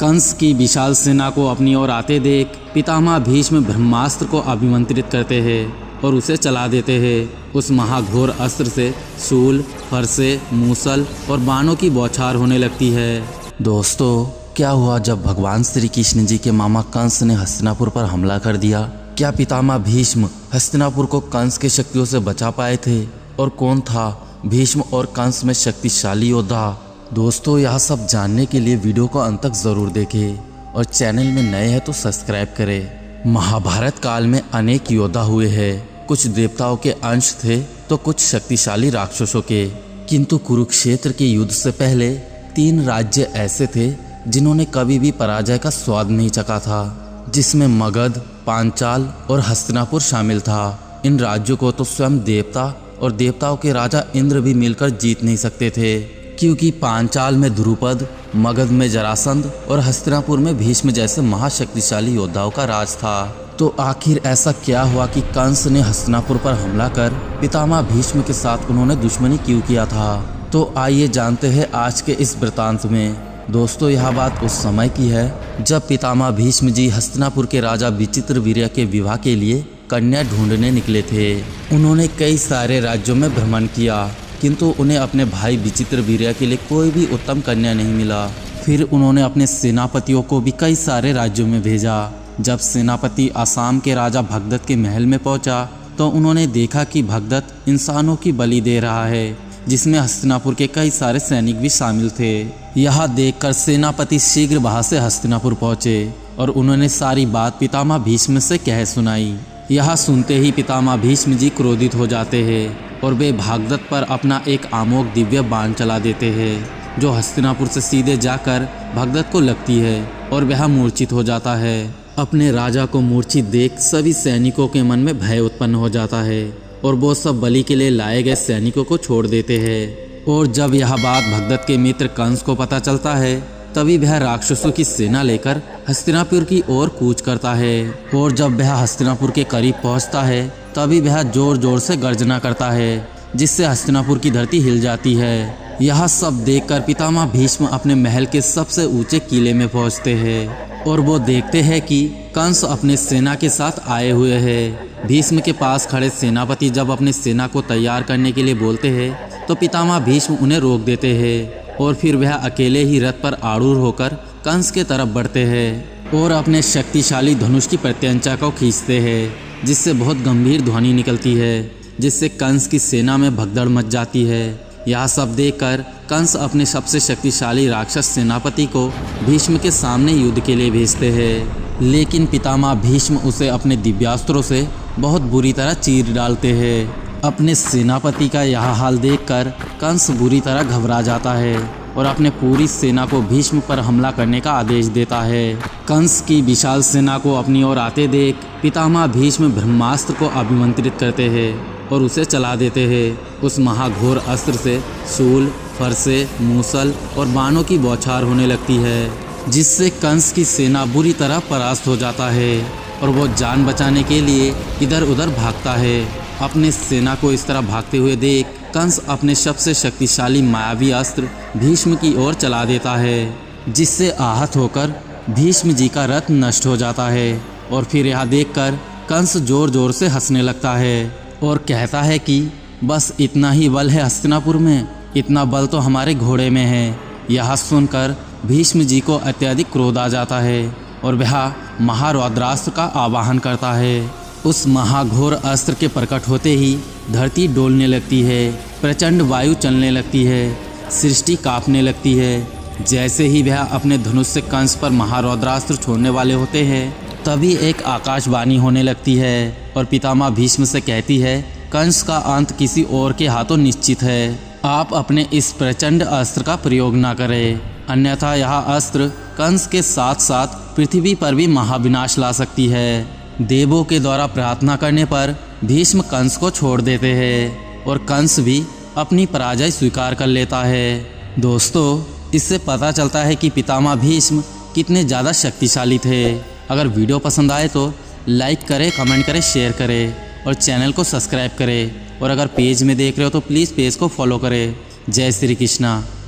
कंस की विशाल सेना को अपनी ओर आते देख पितामह भीष्म ब्रह्मास्त्र को अभिमंत्रित करते हैं और उसे चला देते हैं। उस महाघोर अस्त्र से शूल, फरसे, मूसल और बाणों की बौछार होने लगती है। दोस्तों, क्या हुआ जब भगवान श्री कृष्ण जी के मामा कंस ने हस्तिनापुर पर हमला कर दिया? क्या पितामह भीष्म हस्तिनापुर को कंस के शक्तियों से बचा पाए थे? और कौन था भीष्म और कंस में शक्तिशाली योद्धा? दोस्तों, यह सब जानने के लिए वीडियो को अंत तक जरूर देखें और चैनल में नए हैं तो सब्सक्राइब करें। महाभारत काल में अनेक योद्धा हुए हैं। कुछ देवताओं के अंश थे तो कुछ शक्तिशाली राक्षसों के। किंतु कुरुक्षेत्र के युद्ध से पहले 3 राज्य ऐसे थे जिन्होंने कभी भी पराजय का स्वाद नहीं चखा था, जिसमें मगध, पांचाल और हस्तिनापुर शामिल था। इन राज्यों को तो स्वयं देवता और देवताओं के राजा इंद्र भी मिलकर जीत नहीं सकते थे, क्योंकि पांचाल में ध्रुपद, मगध में जरासंध और हस्तिनापुर में भीष्म जैसे महाशक्तिशाली योद्धाओं का राज था। तो आखिर ऐसा क्या हुआ कि कंस ने हस्तिनापुर पर हमला कर पितामह भीष्म के साथ उन्होंने दुश्मनी क्यों किया था? तो आइए जानते हैं आज के इस वृतांत में। दोस्तों, यह बात उस समय की है जब पितामह भीष्म जी हस्तिनापुर के राजा विचित्रवीर्य के विवाह के लिए कन्या ढूंढने निकले थे। उन्होंने कई सारे राज्यों में भ्रमण किया, किंतु उन्हें अपने भाई विचित्रवीर्य के लिए कोई भी उत्तम कन्या नहीं मिला। फिर उन्होंने अपने सेनापतियों को भी कई सारे राज्यों में भेजा। जब सेनापति आसाम के राजा भगदत्त के महल में पहुंचा तो उन्होंने देखा कि भगदत्त इंसानों की बलि दे रहा है, जिसमें हस्तिनापुर के कई सारे सैनिक भी शामिल थे। यह देखकर सेनापति शीघ्र वहां से हस्तिनापुर पहुंचे और उन्होंने सारी बात पितामह भीष्म से कह सुनाई। यह सुनते ही पितामह भीष्म जी क्रोधित हो जाते हैं और वे भगदत्त पर अपना एक अमोघ दिव्य बाण चला देते हैं, जो हस्तिनापुर से सीधे जाकर भगदत्त को लगती है और वह मूर्छित हो जाता है। अपने राजा को मूर्छित देख सभी सैनिकों के मन में भय उत्पन्न हो जाता है और वो सब बलि के लिए लाए गए सैनिकों को छोड़ देते हैं। और जब यह बात भगदत्त के मित्र कंस को पता चलता है, तभी वह राक्षसों की सेना लेकर हस्तिनापुर की ओर कूच करता है। और जब वह हस्तिनापुर के करीब पहुंचता है, तभी वह जोर जोर से गर्जना करता है, जिससे हस्तिनापुर की धरती हिल जाती है। यह सब देखकर पितामह भीष्म अपने महल के सबसे ऊंचे किले में पहुंचते हैं और वो देखते हैं कि कंस अपने सेना के साथ आए हुए हैं। भीष्म के पास खड़े सेनापति जब अपने सेना को तैयार करने के लिए बोलते हैं तो पितामह भीष्म उन्हें रोक देते हैं और फिर वह अकेले ही रथ पर आरूढ़ होकर कंस के तरफ बढ़ते हैं और अपने शक्तिशाली धनुष की प्रत्यंचा को खींचते हैं, जिससे बहुत गंभीर ध्वनि निकलती है, जिससे कंस की सेना में भगदड़ मच जाती है। यह सब देखकर कंस अपने सबसे शक्तिशाली राक्षस सेनापति को भीष्म के सामने युद्ध के लिए भेजते हैं, लेकिन पितामह भीष्म उसे अपने दिव्यास्त्रों से बहुत बुरी तरह चीर डालते हैं। अपने सेनापति का यह हाल देखकर कंस बुरी तरह घबरा जाता है और अपने पूरी सेना को भीष्म पर हमला करने का आदेश देता है। कंस की विशाल सेना को अपनी ओर आते देख पितामह भीष्म ब्रह्मास्त्र को अभिमंत्रित करते हैं और उसे चला देते हैं। उस महाघोर अस्त्र से शूल, फरसे, मूसल और बाणों की बौछार होने लगती है, जिससे कंस की सेना बुरी तरह परास्त हो जाता है और वो जान बचाने के लिए इधर उधर भागता है। अपने सेना को इस तरह भागते हुए देख कंस अपने सबसे शक्तिशाली मायावी अस्त्र भीष्म की ओर चला देता है, जिससे आहत होकर भीष्म जी का रथ नष्ट हो जाता है। और फिर यह देखकर कंस जोर जोर से हंसने लगता है और कहता है कि बस इतना ही बल है हस्तिनापुर में, इतना बल तो हमारे घोड़े में है। यह सुनकर भीष्म जी को अत्यधिक क्रोध आ जाता है और वह महारौद्रास्त्र का आवाहन करता है। उस महाघोर अस्त्र के प्रकट होते ही धरती डोलने लगती है, प्रचंड वायु चलने लगती है, सृष्टि कांपने लगती है। जैसे ही वह अपने धनुष से कंस पर महारौद्रास्त्र छोड़ने वाले होते हैं, तभी एक आकाशवाणी होने लगती है और पितामह भीष्म से कहती है, कंस का अंत किसी और के हाथों निश्चित है। आप अपने इस प्रचंड अस्त्र का प्रयोग न करें, अन्यथा यह अस्त्र कंस के साथ साथ पृथ्वी पर भी महाविनाश ला सकती है। देवों के द्वारा प्रार्थना करने पर भीष्म कंस को छोड़ देते हैं और कंस भी अपनी पराजय स्वीकार कर लेता है। दोस्तों, इससे पता चलता है कि पितामह भीष्म कितने ज़्यादा शक्तिशाली थे। अगर वीडियो पसंद आए तो लाइक करें, कमेंट करें, शेयर करें और चैनल को सब्सक्राइब करें। और अगर पेज में देख रहे हो तो प्लीज़ पेज को फॉलो करें। जय श्री कृष्णा।